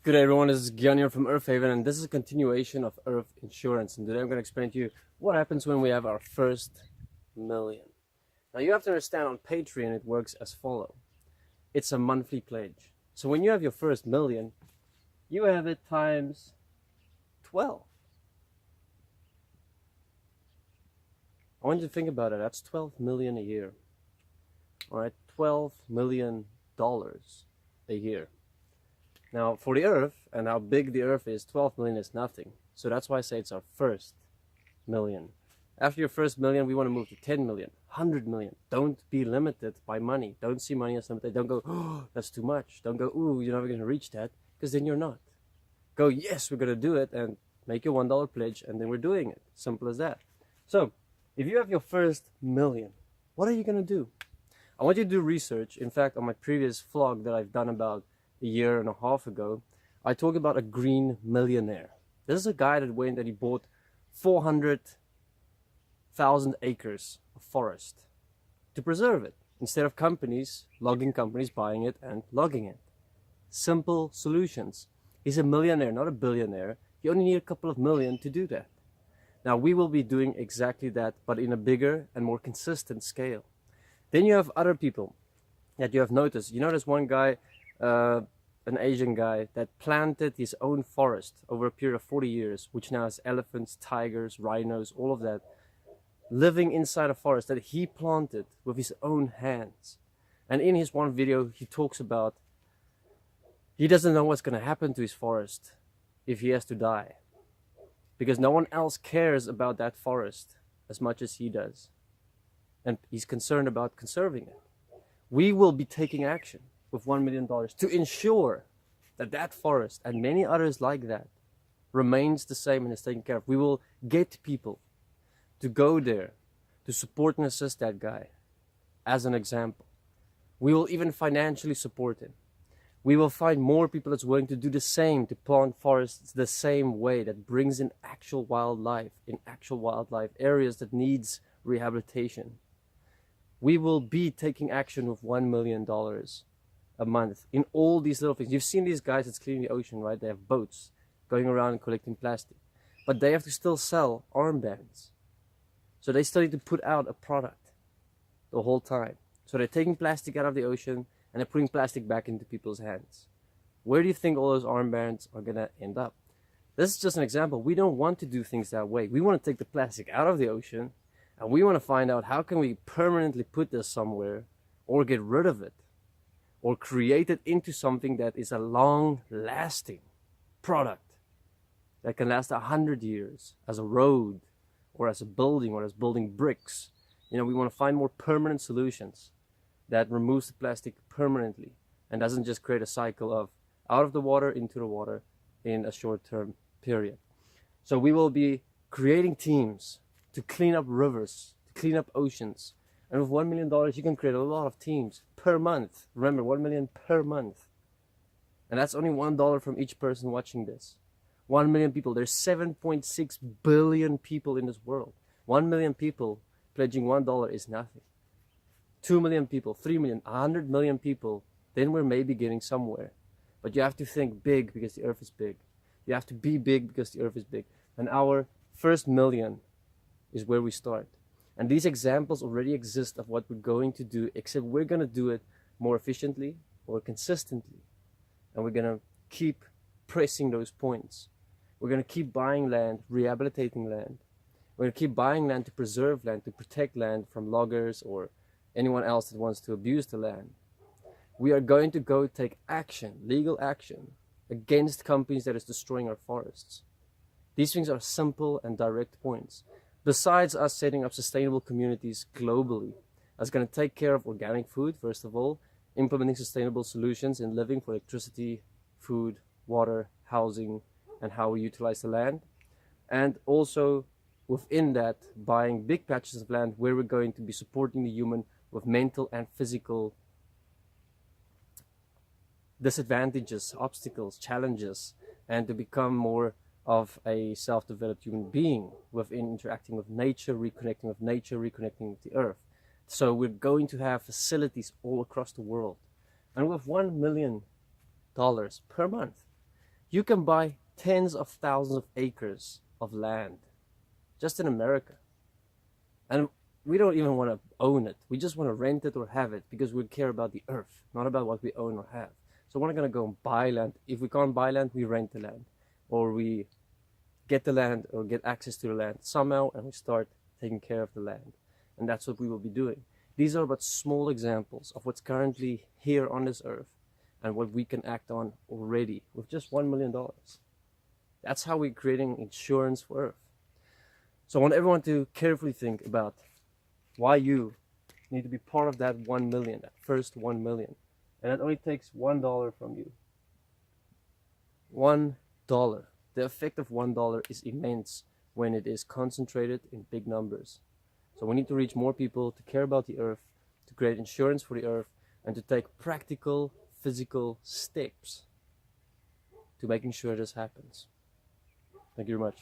Good day everyone, this is Gyan here from Earth Haven, and this is a continuation of Earth Insurance. And today I'm going to explain to you what happens when we have our first million. Now you have to understand, on Patreon it works as follow. It's a monthly pledge. So when you have your first million, you have it times 12. I want you to think about it. That's 12 million a year. Alright, $12 million a year. Now, for the Earth, and how big the Earth is, 12 million is nothing. So that's why I say it's our first million. After your first million, we want to move to 10 million, 100 million. Don't be limited by money. Don't see money as something. Don't go, oh, that's too much. Don't go, ooh, you're never going to reach that, because then you're not. Go, yes, we're going to do it, and make your $1 pledge, and then we're doing it. Simple as that. So, if you have your first million, what are you going to do? I want you to do research. In fact, on my previous vlog that I've done about a year and a half ago, I talked about a green millionaire. This is a guy that went and he bought 400,000 acres of forest to preserve it, instead of logging companies buying it and logging it. Simple solutions. He's a millionaire, not a billionaire. You only need a couple of million to do that. Now we will be doing exactly that, but in a bigger and more consistent scale. Then you have other people that you have noticed. You notice one guy, an Asian guy, that planted his own forest over a period of 40 years, which now has elephants, tigers, rhinos, all of that, living inside a forest that he planted with his own hands. And in his one video, he talks about he doesn't know what's going to happen to his forest if he has to die, because no one else cares about that forest as much as he does, and he's concerned about conserving it. We will be taking action with $1 million to ensure that that forest and many others like that remains the same and is taken care of. We will get people to go there to support and assist that guy as an example. We will even financially support him. We will find more people that's willing to do the same, to plant forests the same way, that brings in actual wildlife areas that needs rehabilitation. We will be taking action with $1 million a month in all these little things. You've seen these guys that's cleaning the ocean, right? They have boats going around and collecting plastic, but they have to still sell armbands. So they still need to put out a product the whole time. So they're taking plastic out of the ocean and they're putting plastic back into people's hands. Where do you think all those armbands are going to end up? This is just an example. We don't want to do things that way. We want to take the plastic out of the ocean, and we want to find out how can we permanently put this somewhere, or get rid of it, or create it into something that is a long-lasting product that can last 100 years as a road, or as a building, or as building bricks. You know, we want to find more permanent solutions that removes the plastic permanently and doesn't just create a cycle of out of the water into the water in a short-term period. So we will be creating teams to clean up rivers, to clean up oceans. And with $1 million, you can create a lot of teams per month. Remember, 1 million per month. And that's only $1 from each person watching this. 1 million people. There's 7.6 billion people in this world. 1 million people pledging $1 is nothing. 2 million people, 3 million, 100 million people, then we're maybe getting somewhere. But you have to think big, because the Earth is big. You have to be big because the Earth is big. And our first million is where we start. And these examples already exist of what we're going to do, except we're going to do it more efficiently or consistently. And we're going to keep pressing those points. We're going to keep buying land, rehabilitating land. We're going to keep buying land to preserve land, to protect land from loggers or anyone else that wants to abuse the land. We are going to go take action, legal action, against companies that is destroying our forests. These things are simple and direct points. Besides us setting up sustainable communities globally, that's going to take care of organic food, first of all, implementing sustainable solutions in living for electricity, food, water, housing, and how we utilize the land. And also within that, buying big patches of land where we're going to be supporting the human with mental and physical disadvantages, obstacles, challenges, and to become more of a self-developed human being within interacting with nature, reconnecting with the earth. So we're going to have facilities all across the world. And with $1 million per month, You can buy tens of thousands of acres of land just in America. And we don't even want to own it. We just want to rent it or have it because we care about the earth, not about what we own or have. So we're not going to go and buy land. If we can't buy land, we rent the land. Or we get the land or get access to the land somehow, and we start taking care of the land. And that's what we will be doing. These are but small examples of what's currently here on this earth and what we can act on already with just $1 million. That's how we're creating insurance for Earth. So I want everyone to carefully think about why you need to be part of that 1 million, that first 1 million. And it only takes $1 from you. $1. The effect of $1 is immense when it is concentrated in big numbers. So we need to reach more people to care about the earth, to create insurance for the earth, and to take practical, physical steps to making sure this happens. Thank you very much.